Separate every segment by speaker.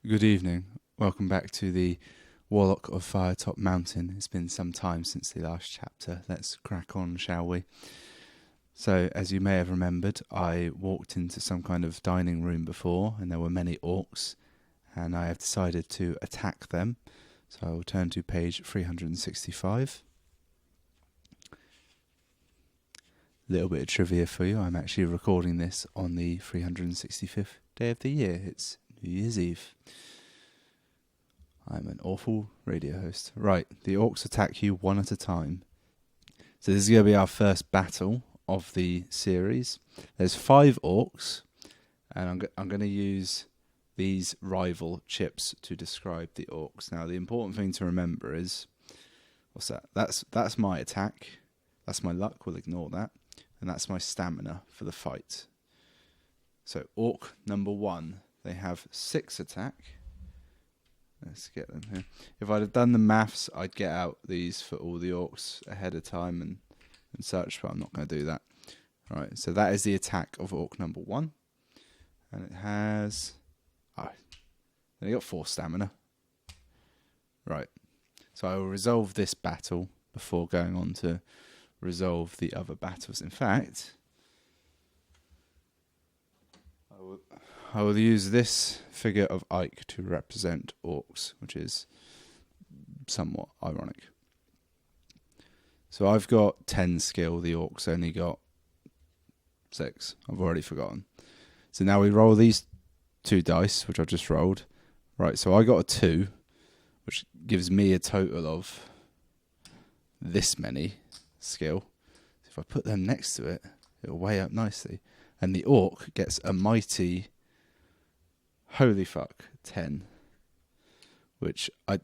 Speaker 1: Good evening. Welcome back to the Warlock of Firetop Mountain. It's been some time since the last chapter. Let's crack on, shall we? So, as you may have remembered, I walked into some kind of dining room before, and there were many orcs, and I have decided to attack them. So I will turn to page 365. Little bit of trivia for you. I'm actually recording this on the 365th day of the year. It's New Year's Eve. I'm an awful radio host. Right, the orcs attack you one at a time. So this is going to be our first battle of the series. There's 5 orcs, and I'm going to use these rival chips to describe the orcs. Now, the important thing to remember is, what's that? That's my attack. That's my luck. We'll ignore that. And that's my stamina for the fight. So, orc number 1, they have 6 attack. Let's get them here. If I'd have done the maths, I'd get out these for all the orcs ahead of time and such, but I'm not going to do that. Right, so that is the attack of orc number 1. And it has... they got 4 stamina. Right, so I will resolve this battle before going on to resolve the other battles. In fact, I will use this figure of Ike to represent orcs, which is somewhat ironic. So I've got 10 skill, the orcs only got 6. I've already forgotten. So now we roll these 2 dice, which I've just rolled. Right, so I got a 2, which gives me a total of this many skill. So if I put them next to it, it'll weigh up nicely. And the orc gets a mighty, holy fuck, 10. Which I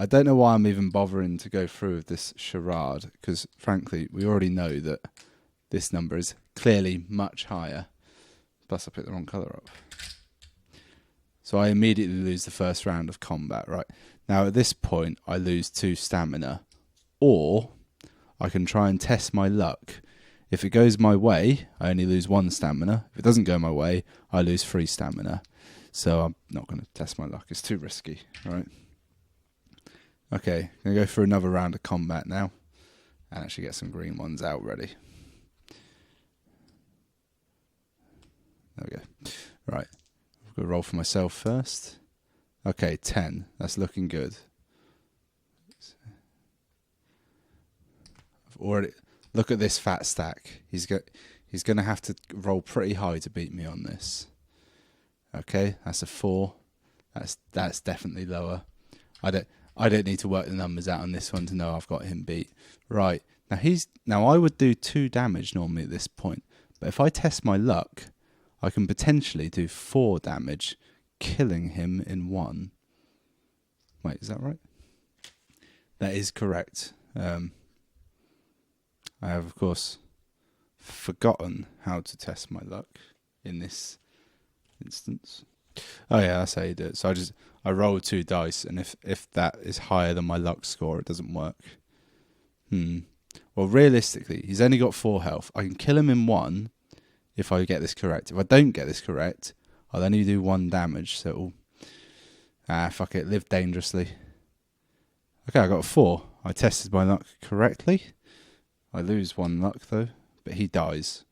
Speaker 1: don't know why I'm even bothering to go through with this charade, because frankly, we already know that this number is clearly much higher. Plus I picked the wrong colour up. So I immediately lose the first round of combat, right? Now at this point, I lose 2 stamina. Or I can try and test my luck. If it goes my way, I only lose 1 stamina. If it doesn't go my way, I lose 3 stamina. So I'm not going to test my luck. It's too risky, right? Okay, I'm going to go for another round of combat now. And actually get some green ones out ready. There we go. Right. I'm going to roll for myself first. Okay, 10. That's looking good. I've already... Look at this fat stack. He's going to have to roll pretty high to beat me on this. Okay, that's a 4. That's definitely lower. I don't need to work the numbers out on this one to know I've got him beat. Right. Now I would do 2 damage normally at this point, but if I test my luck, I can potentially do 4 damage, killing him in 1. Wait, is that right? That is correct. I have, of course, forgotten how to test my luck in this instance. Oh yeah, that's how you do it. So I roll 2 dice, and if that is higher than my luck score, it doesn't work. Well, realistically, he's only got 4 health. I can kill him in 1 if I get this correct. If I don't get this correct, I'll only do 1 damage. So fuck it, live dangerously. Okay, I got a 4. I tested my luck correctly. I lose 1 luck though, but he dies.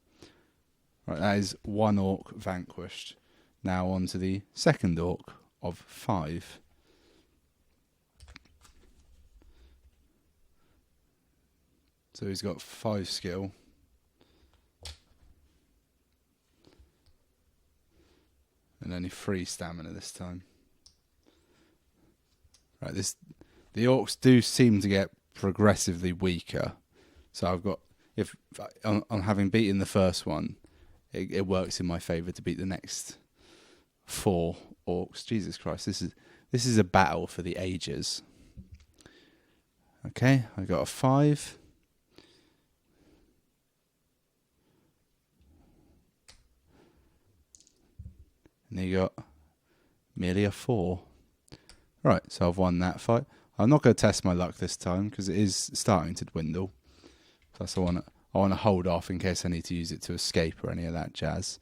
Speaker 1: Right, that is 1 orc vanquished. Now on to the second orc of 5. So he's got 5 skill. And only 3 stamina this time. Right, the orcs do seem to get progressively weaker. So I've got, if on having beaten the first one, it works in my favour to beat the next 4 orcs. Jesus Christ, this is a battle for the ages. Okay, I got a 5. And then you got merely a 4. Right, so I've won that fight. I'm not going to test my luck this time because it is starting to dwindle. Plus I want to hold off in case I need to use it to escape or any of that jazz.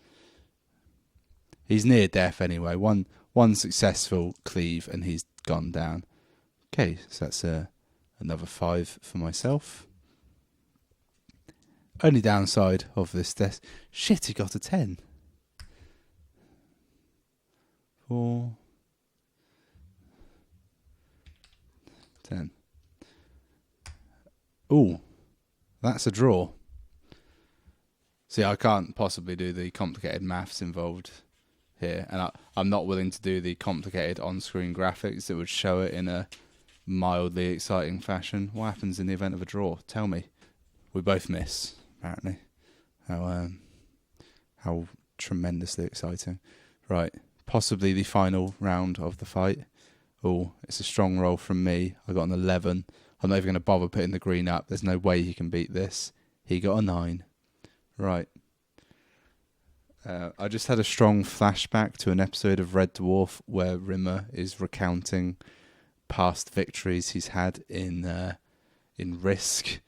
Speaker 1: He's near death anyway. One successful cleave and he's gone down. Okay, so that's another 5 for myself. Only downside of this death. Shit, he got a 10. 4, 10. Ooh, that's a draw. See, I can't possibly do the complicated maths involved here, and I'm not willing to do the complicated on-screen graphics that would show it in a mildly exciting fashion. What happens in the event of a draw? Tell me. We both miss, apparently. How tremendously exciting. Right, possibly the final round of the fight. Oh, it's a strong roll from me. I got an 11. I'm not even going to bother putting the green up. There's no way he can beat this. He got a 9. Right. I just had a strong flashback to an episode of Red Dwarf where Rimmer is recounting past victories he's had in Risk,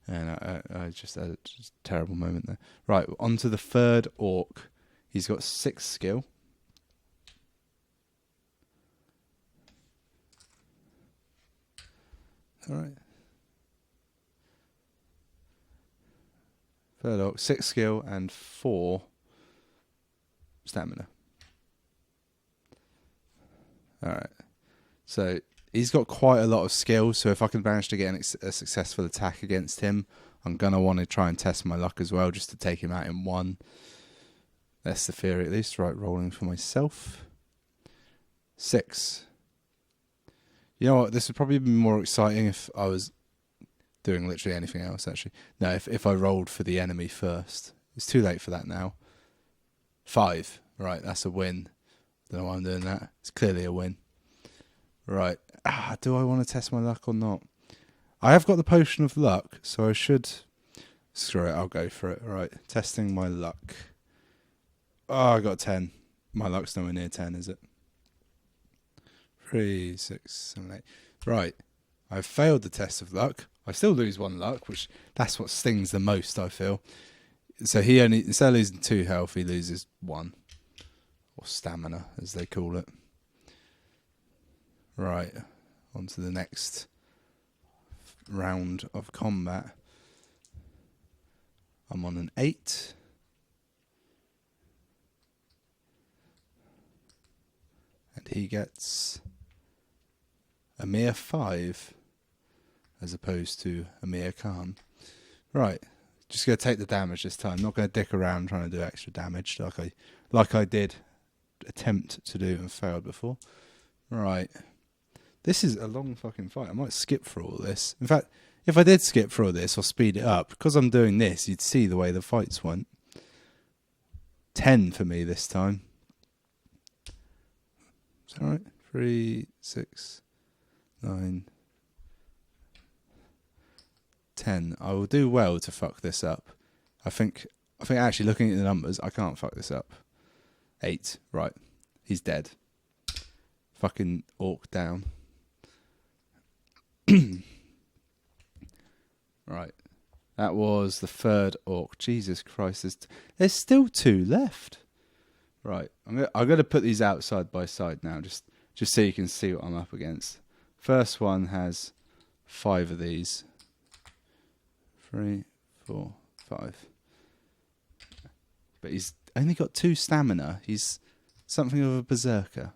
Speaker 1: and I just had a terrible moment there. Right, on to the third orc. He's got 6 skill. All right. Third orc, 6 skill and 4 stamina. Alright. So he's got quite a lot of skill, so if I can manage to get a successful attack against him, I'm going to want to try and test my luck as well, just to take him out in one. That's the theory at least. Right, rolling for myself. 6. You know what, this would probably be more exciting if I was doing literally anything else, actually. No, if I rolled for the enemy first. It's too late for that now. 5. Right, that's a win. Don't know why I'm doing that. It's clearly a win. Right. Do I want to test my luck or not? I have got the potion of luck, so I should... Screw it, I'll go for it. Right, testing my luck. Oh, I got 10. My luck's nowhere near 10, is it? 3, 6, 7, 8. Right, I've failed the test of luck. I still lose 1 luck, which that's what stings the most, I feel. So he only, instead of losing 2 health, he loses 1. Or stamina, as they call it. Right, on to the next round of combat. I'm on an 8. And he gets a mere 5, as opposed to a mere calm. Right. Just going to take the damage this time. Not going to dick around trying to do extra damage like I did attempt to do and failed before. Right. This is a long fucking fight. I might skip through all this. In fact, if I did skip through all this or speed it up, because I'm doing this, you'd see the way the fights went. 10 for me this time. Is that right? 3, 6, 9... 10. I will do well to fuck this up. I think actually looking at the numbers, I can't fuck this up. 8. Right. He's dead. Fucking orc down. Right. That was the third orc. Jesus Christ. There's still 2 left. Right. I'm going to put these out side by side now, just so you can see what I'm up against. First one has 5 of these. 3, 4, 5. But he's only got 2 stamina. He's something of a berserker.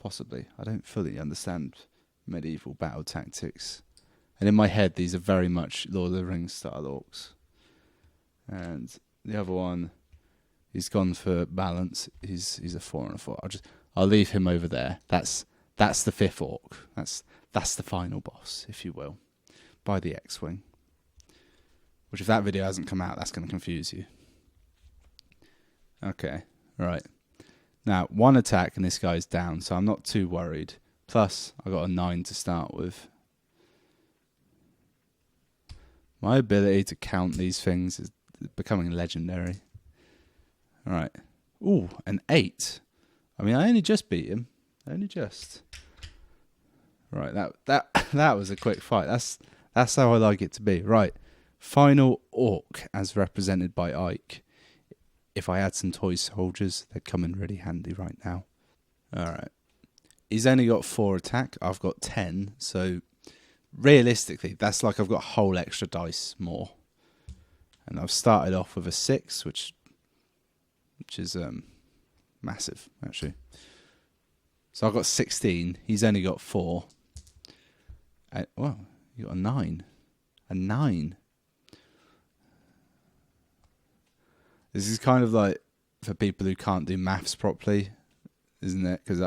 Speaker 1: Possibly. I don't fully understand medieval battle tactics. And in my head, these are very much Lord of the Rings style orcs. And the other one, he's gone for balance. He's a 4 and a 4. I'll leave him over there. That's the 5th orc. That's the final boss, if you will, by the X-Wing. Which, if that video hasn't come out, that's going to confuse you. Okay, right. Now, 1 attack and this guy's down, so I'm not too worried. Plus, I got a 9 to start with. My ability to count these things is becoming legendary. Alright. Ooh, an 8. I mean, I only just beat him. Only just. Right, that was a quick fight. That's how I like it to be. Right. Final orc, as represented by Ike. if I had some toy soldiers, they'd come in really handy right now. Alright. He's only got 4 attack. I've got 10. So realistically, that's like I've got a whole extra dice more. And I've started off with a 6, which is massive, actually. So I've got 16. He's only got 4. Well, you got a 9. A 9. This is kind of like for people who can't do maths properly, isn't it? Because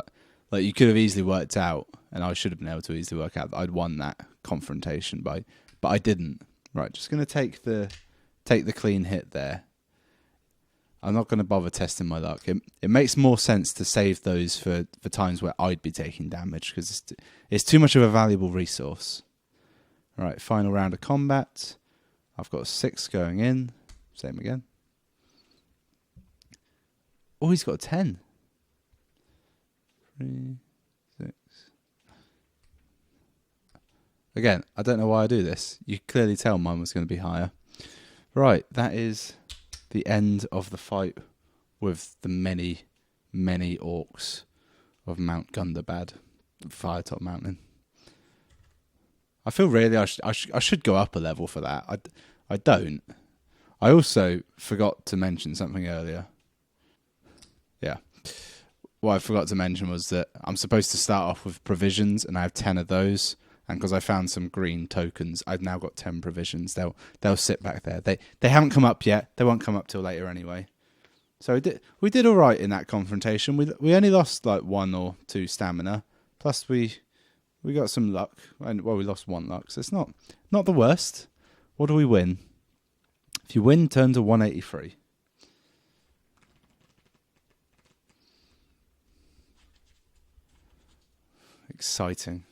Speaker 1: like you could have easily worked out, and I should have been able to easily work out that I'd won that confrontation but I didn't. Right, just gonna take the clean hit there. I'm not going to bother testing my luck. It makes more sense to save those for times where I'd be taking damage, because it's too much of a valuable resource. Right, final round of combat. I've got a 6 going in. Same again. Oh, he's got a 10. 3, 6. Again, I don't know why I do this. You clearly tell mine was going to be higher. Right, that is the end of the fight with the many, many orcs of Mount Gundabad, Firetop Mountain. I feel really I should go up a level for that. I don't. I also forgot to mention something earlier. Yeah. What I forgot to mention was that I'm supposed to start off with provisions, and I have 10 of those. And because I found some green tokens, I've now got 10 provisions. They'll sit back there. They haven't come up yet. They won't come up till later anyway. So we did all right in that confrontation. We only lost like 1 or 2 stamina. Plus we got some luck. And well, we lost 1 luck. So it's not the worst. What do we win? If you win, turn to 183. Exciting.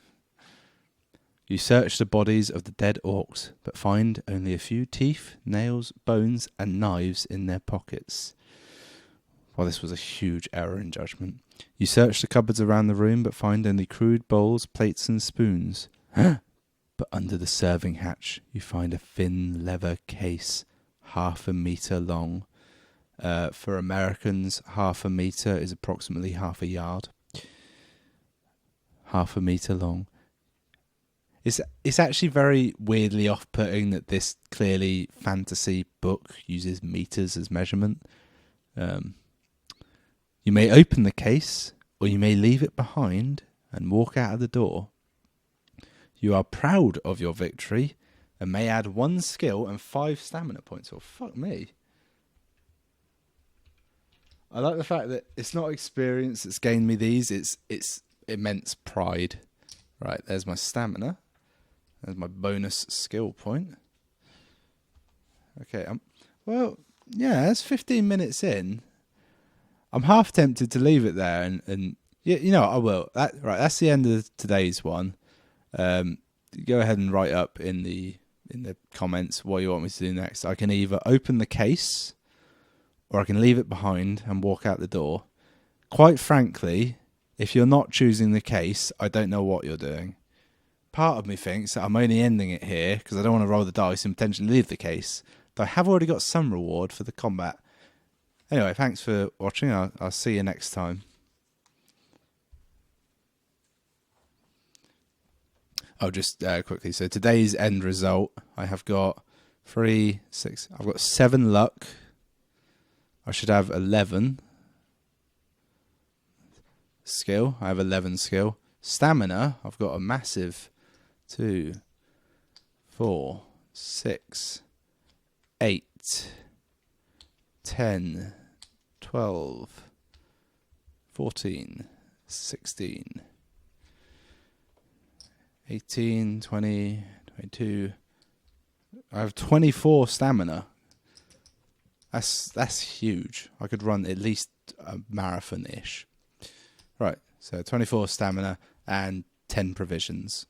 Speaker 1: You search the bodies of the dead orcs, but find only a few teeth, nails, bones, and knives in their pockets. Well, this was a huge error in judgment. You search the cupboards around the room, but find only crude bowls, plates, and spoons. But under the serving hatch, you find a thin leather case, 1/2 meter long. For Americans, 1/2 meter is approximately 1/2 yard. 1/2 meter long. It's actually very weirdly off-putting that this clearly fantasy book uses meters as measurement. You may open the case, or you may leave it behind and walk out of the door. You are proud of your victory and may add 1 skill and 5 stamina points. Oh, fuck me. I like the fact that it's not experience that's gained me these. It's immense pride. Right, there's my stamina. There's my bonus skill point. Okay, well, yeah, that's 15 minutes in. I'm half tempted to leave it there, and you know, I will. That's the end of today's one. Go ahead and write up in the comments what you want me to do next. I can either open the case, or I can leave it behind and walk out the door. Quite frankly, if you're not choosing the case, I don't know what you're doing. Part of me thinks that I'm only ending it here because I don't want to roll the dice and potentially leave the case. Though I have already got some reward for the combat. Anyway, thanks for watching. I'll see you next time. Oh, just quickly. So today's end result, I have got 3, 6. I've got 7 luck. I should have 11 skill. I have 11 skill. Stamina, I've got a massive 2, 4, 6, 8, 10, 12, 14, 16, 18, 20, 22. I have 24 stamina. That's huge. I could run at least a marathon-ish. Right, so 24 stamina and 10 provisions.